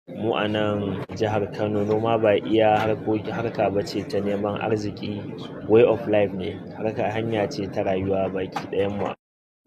Mu a nan jihar Kano noma ba iya harka ba ce ta neman arziki, way of life ne, hanya ce ta rayuwa baki ɗayan mu.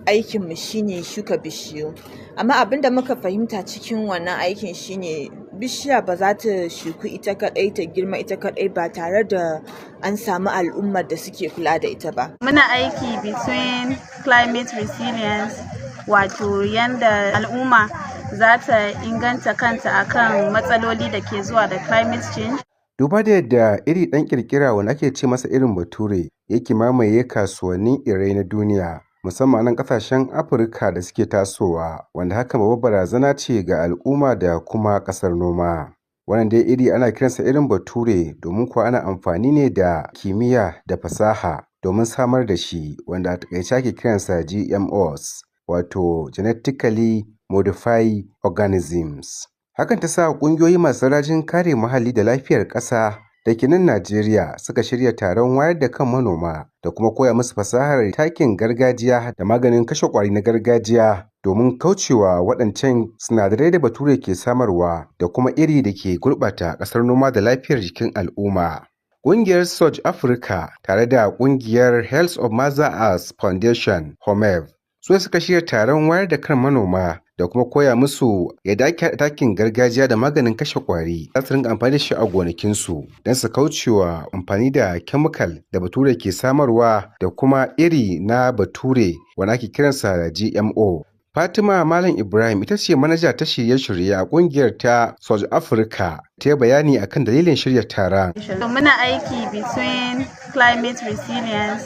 Aikinmu shine shuka bishiyu, amma abin da muka fahimta cikin wannan aikin shine bishiya ba za ta shuku ita kaɗai ta girma ita kaɗai ba tare da an samu al'ummar da suke kula da ita ba. Muna aiki between climate resilience, wato yanda al'umma za ta inganta kanta akan matsaloli da ke zuwa da climate change. Duba da yadda iri ɗan ƙirƙira wanda ake ce masa irin bature yake mamaye kasuwannin irai na duniya, musamman nan ƙasashen Afirka da suke tasowa, wanda hakan babbar barazana ce ga al'umma da kuma ƙasar noma. Wannan dai iri ana kiransa irin bature domin kuwa ana amfani ne da kimiyya da fasaha domin samar da shi, wanda a taƙaice ake kiransa GMOs, wato genetically modified organisms. Hakan ta sa ƙungiyoyi masu rajin kare muhalli da lafiyar ƙasa da ke nan Najeriya suka shirya taron wayar da kan manoma da kuma koya musu fasahar takin gargajiya da maganin kashe ƙwari na gargajiya domin kaucewa waɗancan sinadarai da bature ke samarwa da kuma iri da ke gurɓata ƙasar noma da lafiyar jikin al'umma. Ƙungiyar Surge Africa tare da ƙungiyar Health of Mother Earth Foundation (HOMEV) su suka shirya taron wayar da kan manoma da kuma koya musu yadda ake haɗa takin gargajiya da maganin kashe ƙwari za su rinka amfani da shi a gonakinsu don su kaucewa amfani da chemical da bature ke samarwa da kuma iri na bature wanda ake kiransa da GMO. Fatima Malam Ibrahim ita ce manaja ta shirye-shirye a ƙungiyar ta Surge Africa, ta yi bayani akan dalilin shirya taron. Muna aiki between climate resilience,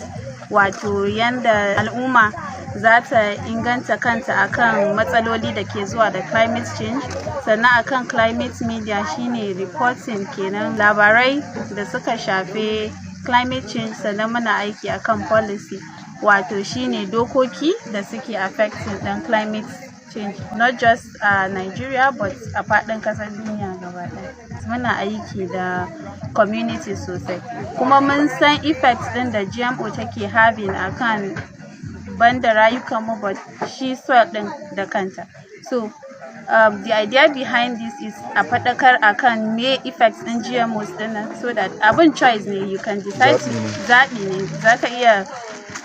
wato yanda al'umma za ta inganta kanta akan matsaloli da ke zuwa da climate change, sannan akan climate media shine reporting kenan labarai da suka shafe climate change, sannan muna aiki akan policy wato shine dokoki da suke affecting ɗin climate change, not just a Nigeria but a faɗin ƙasar duniya gaba ɗaya. Muna aiki da community sosai, kuma mun san effects ɗin da GMO take having akan banda rayukanmu but shi soil ɗin da kanta. So the idea behind this is a faɗakar akan me effects ɗin GMOs ɗin, so that abin choice ne, you can decide zaɓi ne, za ka iya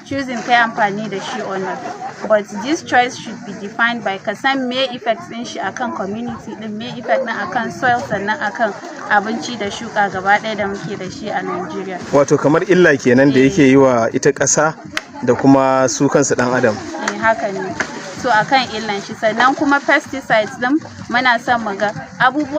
choosing kai amfani da shi or not, but this choice should be defined by ka san me effects ɗin shi akan community ɗin, me effect ɗin akan soil, sannan akan abinci da shuka gaba ɗaya da muke da shi a Nigeria. Wato kamar illa kenan da yake yi wa ita ƙasa da kuma su kansu ɗan adam. Haka ne, so akan illan shi, sannan kuma pesticides ɗin muna son mu ga abubuwan